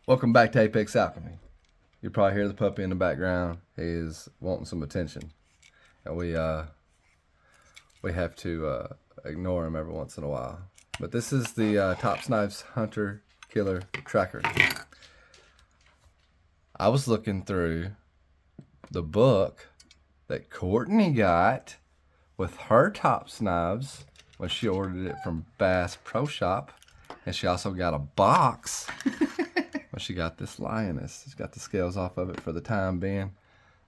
Welcome back to Apex Alchemy. You probably hear the puppy in the background. He is wanting some attention, and we have to ignore him every once in a while. But this is the Tops Knives Hunter Killer Tracker. I was looking through the book that Courtney got with her Tops Knives when she ordered it from Bass Pro Shop, and she also got a box. Well, she got this lioness. She's got the scales off of it for the time being.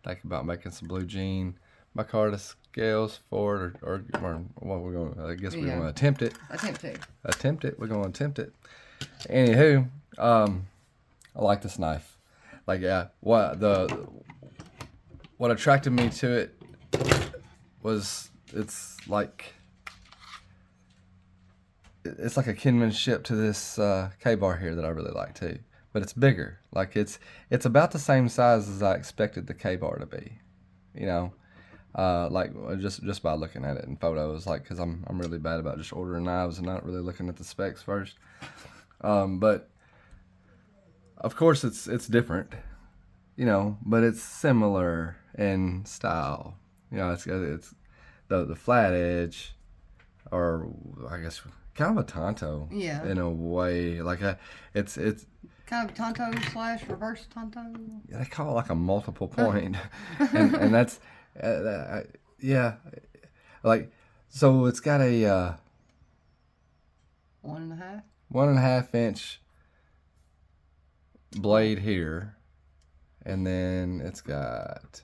Thinking about making some blue jean micarta scales for it, or what we're going. I guess we're going to attempt it. Attempt it. We're going to attempt it. Anywho, I like this knife. Like, what attracted me to it was it's like a kinship to this K-bar here that I really like too. But it's bigger. Like it's about the same size as I expected the K-bar to be, you know. Like just by looking at it in photos, like because I'm really bad about just ordering knives and not really looking at the specs first. But of course it's different, you know. But it's similar in style. You know, it's the flat edge, or I guess kind of a Tonto. Yeah. In a way, like it's kind of Tonto / reverse Tonto. They call it like a multiple point, and that's yeah, like so it's got a 1.5 1.5 inch blade here, and then it's got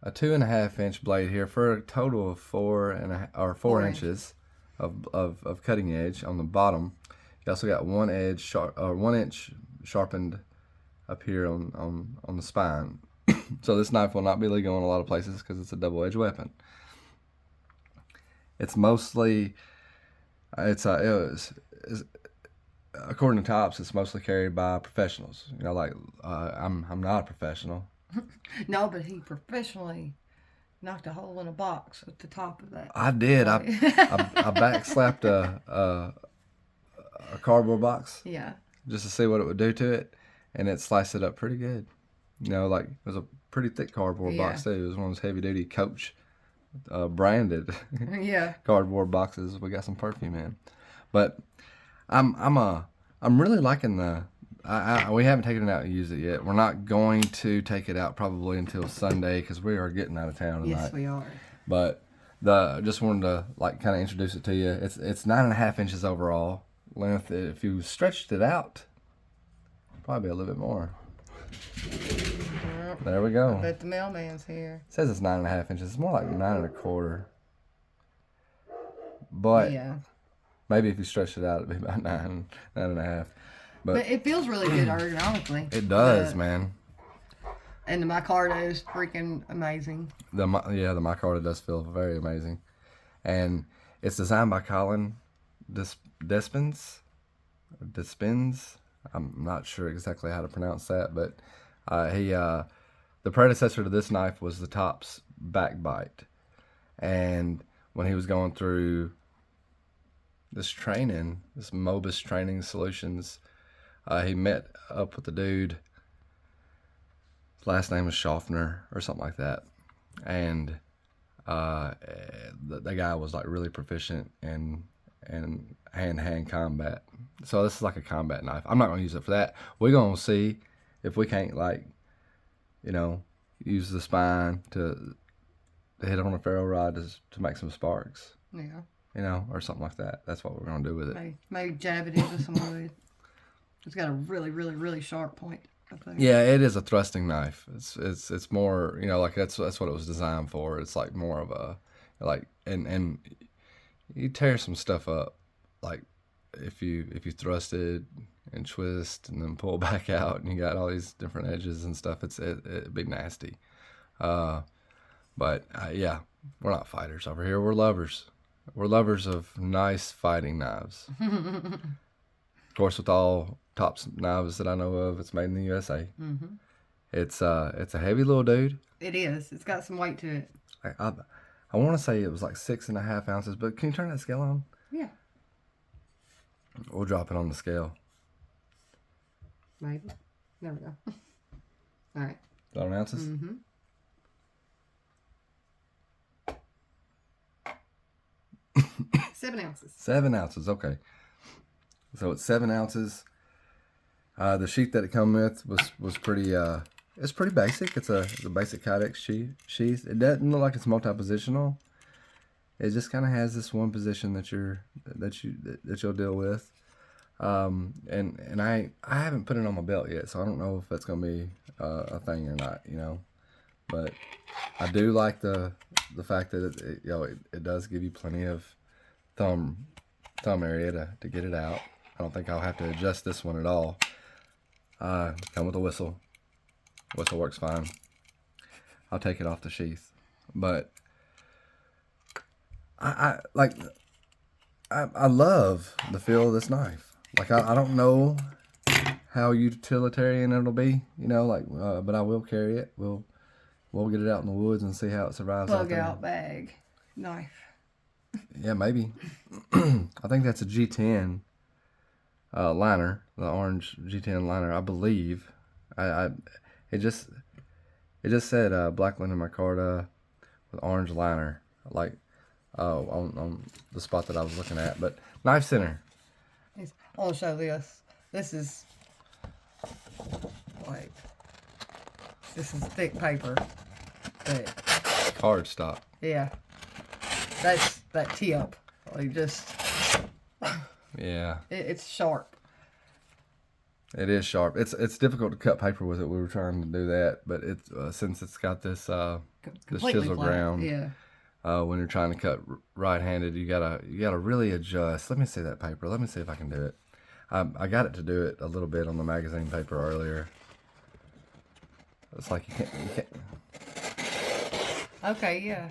a 2.5 inch blade here for a total of 4 inches of cutting edge on the bottom. You also got 1 inch sharpened up here on the spine. So this knife will not be legal in a lot of places because it's a double-edged weapon. It's mostly, according to Tops, it's mostly carried by professionals. You know, like I'm not a professional. No, but he professionally knocked a hole in a box at the top of that. I did. I backslapped a cardboard box. Yeah. Just to see what it would do to it, and it sliced it up pretty good. You know, like it was a pretty thick cardboard box too. It was one of those heavy duty Coach branded cardboard boxes. We got some perfume in, but I'm really liking the. We haven't taken it out and used it yet. We're not going to take it out probably until Sunday because we are getting out of town tonight. Yes, we are. But just wanted to like kind of introduce it to you. It's 9.5 inches overall length. If you stretched it out, probably a little bit more. There we go. I bet the mailman's here. It says it's 9.5 inches. It's more like 9.25. But maybe if you stretch it out, it'd be about 9.5. But it feels really good ergonomically. It does, man. And the micarta is freaking amazing. The micarta does feel very amazing, and it's designed by Colin Despins. I'm not sure exactly how to pronounce that, but the predecessor to this knife was the Tops Backbite, and when he was going through this training, this Mobus Training Solutions, he met up with the dude. His last name is Schaffner or something like that, and the guy was like really proficient in hand-to-hand combat. So this is like a combat knife. I'm not going to use it for that. We're going to see if we can't, like, you know, use the spine to hit on a ferro rod to make some sparks. Yeah. You know, or something like that. That's what we're going to do with it. Maybe jab it into some wood. It's got a really, really, really sharp point, I think. Yeah, it is a thrusting knife. It's more, you know, like that's what it was designed for. It's like more of a, like, and you tear some stuff up, like if you thrust it and twist and then pull back out, and you got all these different edges and stuff. It'd be nasty. But yeah, we're not fighters over here. We're lovers. We're lovers of nice fighting knives. Of course, with all Tops knives that I know of, it's made in the USA. Mm-hmm. It's a heavy little dude. It is. It's got some weight to it. I want to say it was like 6.5 ounces, but can you turn that scale on? Yeah. We'll drop it on the scale. Maybe. There we go. All right. Is that on ounces? Mm-hmm. Seven ounces. 7 ounces. Okay. So it's 7 ounces. The sheath that it come with was pretty. It's pretty basic. It's a basic Kydex sheath. It doesn't look like it's multi-positional. It just kind of has this one position that you'll deal with. And I haven't put it on my belt yet, so I don't know if that's gonna be a thing or not, you know. But I do like the fact that it does give you plenty of thumb area to get it out. I don't think I'll have to adjust this one at all. Come with a whistle. Whistle works fine. I'll take it off the sheath, but I love the feel of this knife. Like I don't know how utilitarian it'll be, you know, like but I will carry it. We'll get it out in the woods and see how it survives out Bug there. out bag knife. Yeah, maybe. I think that's a G10 liner, the orange G10 liner, I believe. It just said black linen micarta with orange liner, like on the spot that I was looking at. But knife center. I want to show this. This is like this is thick paper. Thick. Cardstock. Yeah. That's that tip. Like just. Yeah. It's sharp. It is sharp. It's difficult to cut paper with it. We were trying to do that, but it's since it's got this chisel flat. ground. Yeah. When you're trying to cut right-handed, you gotta really adjust. Let me see that paper. Let me see if I can do it. I got it to do it a little bit on the magazine paper earlier. It's like you can't. Okay, yeah.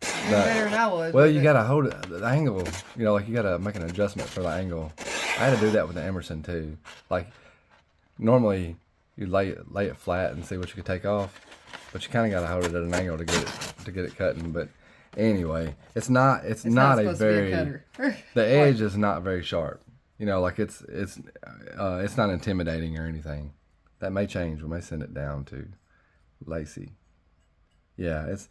You're better than I was. Well, you gotta hold it the angle. You know, like you gotta make an adjustment for the angle. I had to do that with the Emerson too. Like normally you lay it flat and see what you could take off, but you kind of gotta hold it at an angle to get it cutting. But anyway, it's not a very the edge is not very sharp. You know, like it's not intimidating or anything. That may change. We may send it down to lacy. Yeah, it's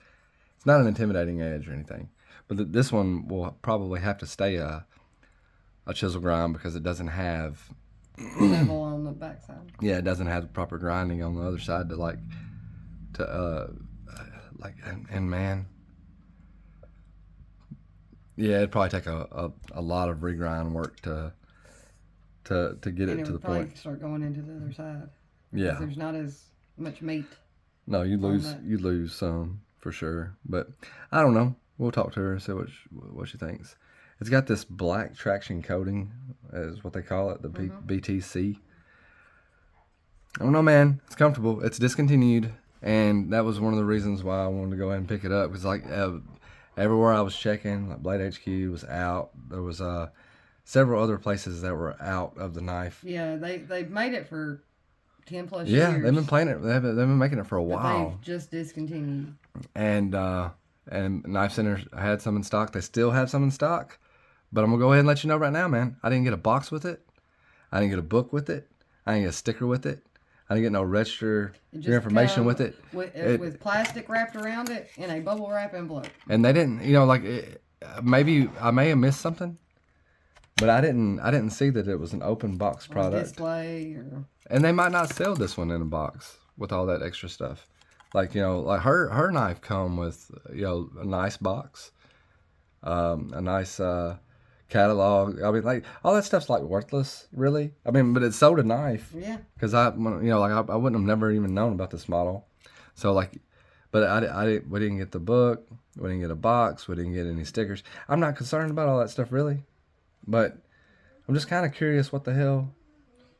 not an intimidating edge or anything. But this one will probably have to stay a chisel grind because it doesn't have level on the backside. Yeah, it doesn't have the proper grinding on the other side and man. Yeah, it'd probably take a lot of regrind work to get it to the point. Start going into the other side. Yeah, there's not as much meat. No, you lose some for sure. But I don't know. We'll talk to her and see what she thinks. It's got this black traction coating, is what they call it, the BTC. I don't know, man. It's comfortable. It's discontinued, and that was one of the reasons why I wanted to go ahead and pick it up. Because like everywhere I was checking, like Blade HQ was out. There was several other places that were out of the knife. Yeah, they've made it for 10+ years. Yeah, they've been playing it. They've been making it for a while. They've just discontinued. And Knife Center had some in stock. They still have some in stock. But I'm gonna go ahead and let you know right now, man. I didn't get a box with it. I didn't get a book with it. I didn't get a sticker with it. I didn't get no register your information with it. With plastic wrapped around it in a bubble wrap envelope. And they didn't, maybe I may have missed something, but I didn't see that it was an open box product. Display or. And they might not sell this one in a box with all that extra stuff. Like her knife come with a nice box, a nice catalog. I mean, like all that stuff's like worthless, really. I mean, but it sold a knife. Yeah. Because I wouldn't have never even known about this model. So like, but we didn't get the book. We didn't get a box. We didn't get any stickers. I'm not concerned about all that stuff really, but I'm just kind of curious what the hell.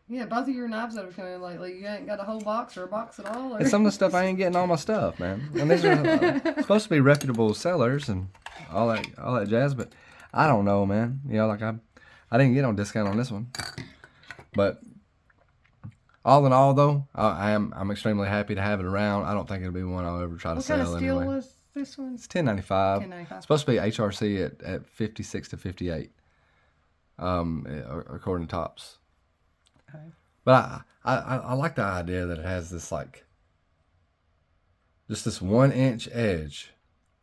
Yeah, both of your knives that are coming lately, you ain't got a whole box or a box at all? Or? And some of the stuff I ain't getting all my stuff, man. And these are supposed to be reputable sellers and all that jazz, but I don't know, man. I didn't get on discount on this one. But all in all, though, I'm extremely happy to have it around. I don't think it'll be one I'll ever try to sell anyway. What kind of steel was this one? It's $10.95. It's supposed to be HRC at 56 to 58, according to Tops. Okay. But I like the idea that it has this like just this 1 inch edge.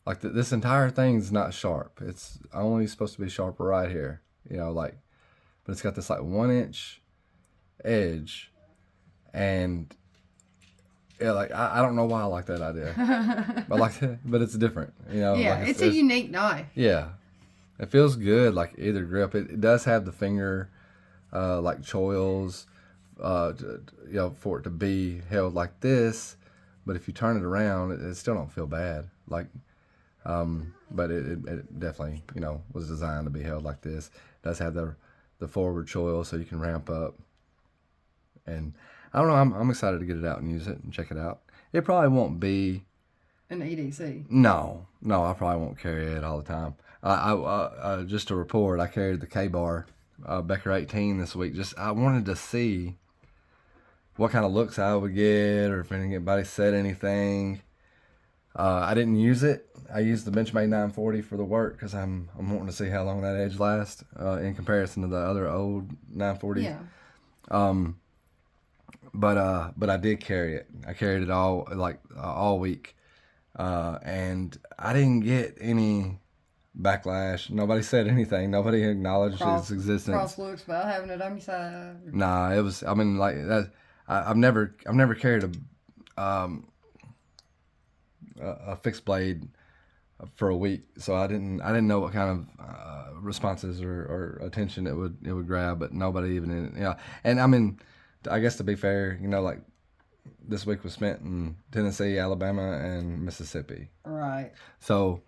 Like this entire thing's not sharp. It's only supposed to be sharper right here. Like, but it's got this like 1 inch edge, and yeah, like I don't know why I like that idea, but it's different. Yeah, like it's a unique knife. Yeah, it feels good. Like either grip. It does have the finger, like choils, for it to be held like this. But if you turn it around, it still don't feel bad. Like, but it definitely, was designed to be held like this. It does have the forward choil, so you can ramp up. And I don't know. I'm excited to get it out and use it and check it out. It probably won't be an EDC. No, I probably won't carry it all the time. Just to report, I carried the K-Bar Becker 18 this week. I wanted to see what kind of looks I would get, or if anybody said anything. I didn't use it. I used the Benchmade 940 for the work because I'm wanting to see how long that edge lasts in comparison to the other old 940s. Yeah. But I did carry it. I carried it all week, and I didn't get any backlash. Nobody said anything. Nobody acknowledged its existence. Cross looks about having it on your side. Nah, it was. I mean, like that. I've never carried a fixed blade for a week, so I didn't know what kind of responses or attention it would grab. But nobody even and I mean, I guess to be fair, like this week was spent in Tennessee, Alabama, and Mississippi. Right. So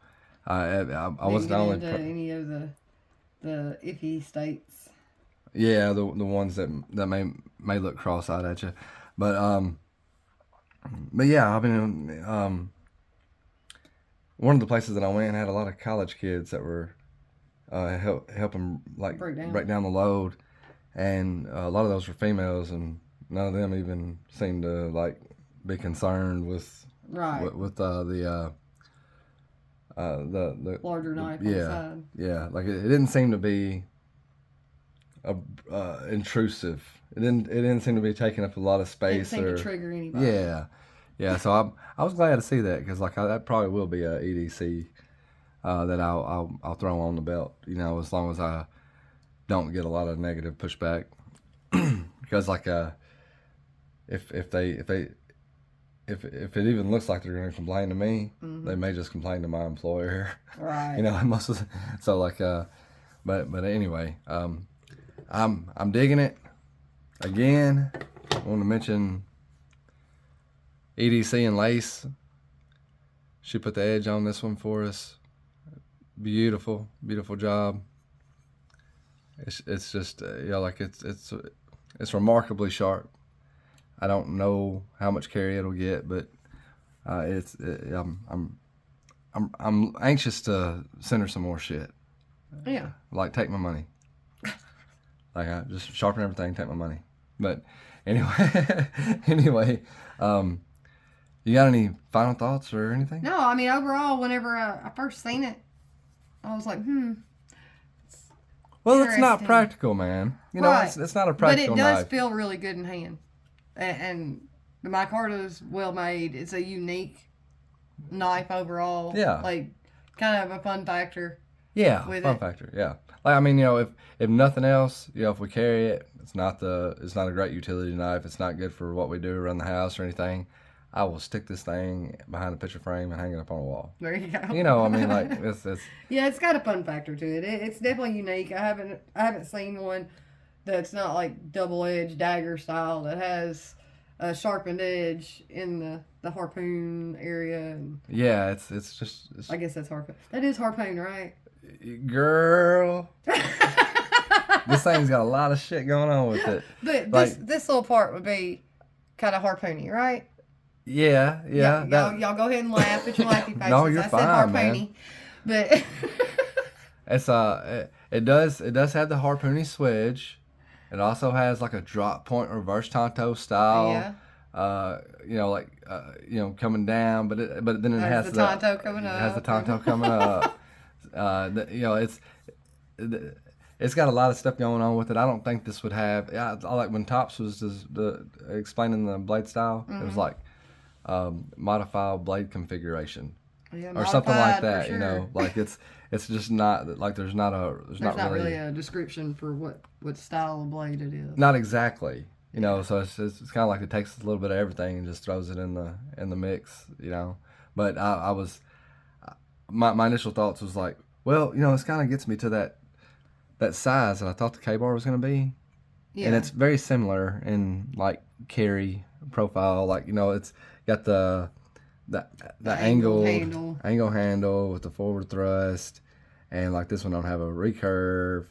I wasn't only any of the iffy states. Yeah, the ones that may look cross-eyed at you, but yeah, I mean, one of the places that I went had a lot of college kids that were helping like break down the load, and a lot of those were females, and none of them even seemed to like be concerned with the larger knife on the side. Yeah, like it didn't seem to be intrusive. It didn't seem to be taking up a lot of space. It didn't seem to trigger anybody. Yeah. So I was glad to see that, because like that probably will be a EDC that I'll throw on the belt. As long as I don't get a lot of negative pushback, because like if it even looks like they're going to complain to me, they may just complain to my employer. Right. So like but anyway, I'm digging it. Again, I want to mention EDC and Lace. She put the edge on this one for us. Beautiful job. It's just like it's remarkably sharp. I don't know how much carry it'll get, but I'm anxious to send her some more shit. Yeah. Like, take my money. Like, I just sharpen everything, take my money. But anyway, you got any final thoughts or anything? No, I mean, overall, whenever I first seen it, I was like, Well, it's not practical, man. Right. It's not a practical knife. But it does feel really good in hand. And the micarta's well made. It's a unique knife overall. Yeah. Like, kind of a fun factor. Yeah, fun factor. Yeah. Like, I mean, if nothing else, if we carry it, it's not a great utility knife. It's not good for what we do around the house or anything. I will stick this thing behind a picture frame and hang it up on a wall. There you go. I mean, like it's yeah, it's got a fun factor to it. It's definitely unique. I haven't seen one that's not like double-edged dagger style that has a sharpened edge in the harpoon area. And yeah, it's just. I guess that's harpoon. That is harpoon, right? Girl. This thing's got a lot of shit going on with it. But this little part would be kind of harpoony, right? Yeah. Y'all go ahead and laugh at your laughy faces. No, you're fine, said harpoony, man. But it does have the harpoony swedge. It also has like a drop point reverse tanto style. Yeah. Coming down, but then it has the tanto coming up. It has the tanto coming up. it's got a lot of stuff going on with it. I don't think this would have. I like when Tops was the explaining the blade style. It was like modify blade configuration Yeah, or something like modified for that. sure. You know, like it's just not like there's not really a description for what style of blade it is. not exactly. You know, so it's kind of like it takes a little bit of everything and just throws it in the mix. You know, but I was my initial thoughts was like, well, you know, this kind of gets me to that size that I thought the K-bar was going to be. Yeah. And it's very similar in like carry profile. Like, you know, it's got the angled angle handle with the forward thrust, and like this one don't have a recurve.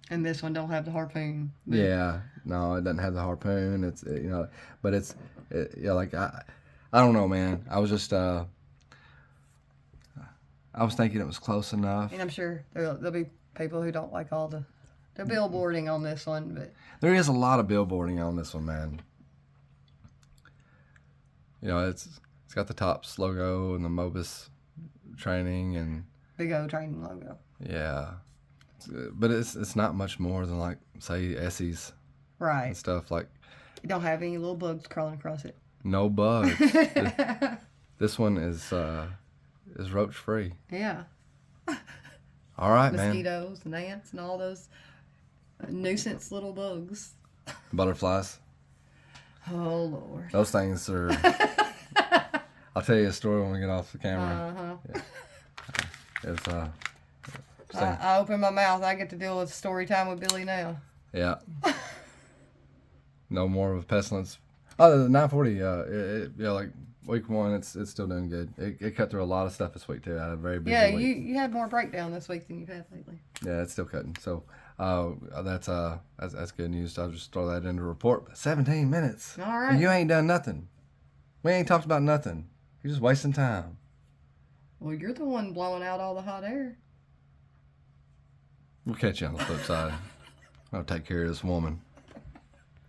And this one don't have the harpoon. Yeah, no, it doesn't have the harpoon. It's you know, but yeah, like I don't know, man. I was just I was thinking it was close enough. And I'm sure there'll be people who don't like all the billboarding on this one, but there is a lot of billboarding on this one, man. You know, it's got the Tops logo and the Mobus training and Big O training logo. yeah, but it's not much more than like say Essie's Right. and stuff. Like You don't have any little bugs crawling across it. no bugs. This one is roach free. Yeah. All right, Mosquitoes and ants and all those nuisance little bugs. Butterflies. Oh Lord. Those things are. I'll tell you a story when we get off the camera. Uh-huh. Yeah. It's I open my mouth, I get to deal with story time with Billy now. yeah. No more of a pestilence. Oh, the 940. Yeah, like week one, it's still doing good. It cut through a lot of stuff this week too. I had a very busy week. You had more breakdown this week than you've had lately. Yeah, it's still cutting. So that's good news. I'll just throw that in the report. 17 minutes. All right. You ain't done nothing. We ain't talked about nothing. You're just wasting time. Well, you're the one blowing out all the hot air. We'll catch you on the flip side. I'll take care of this woman.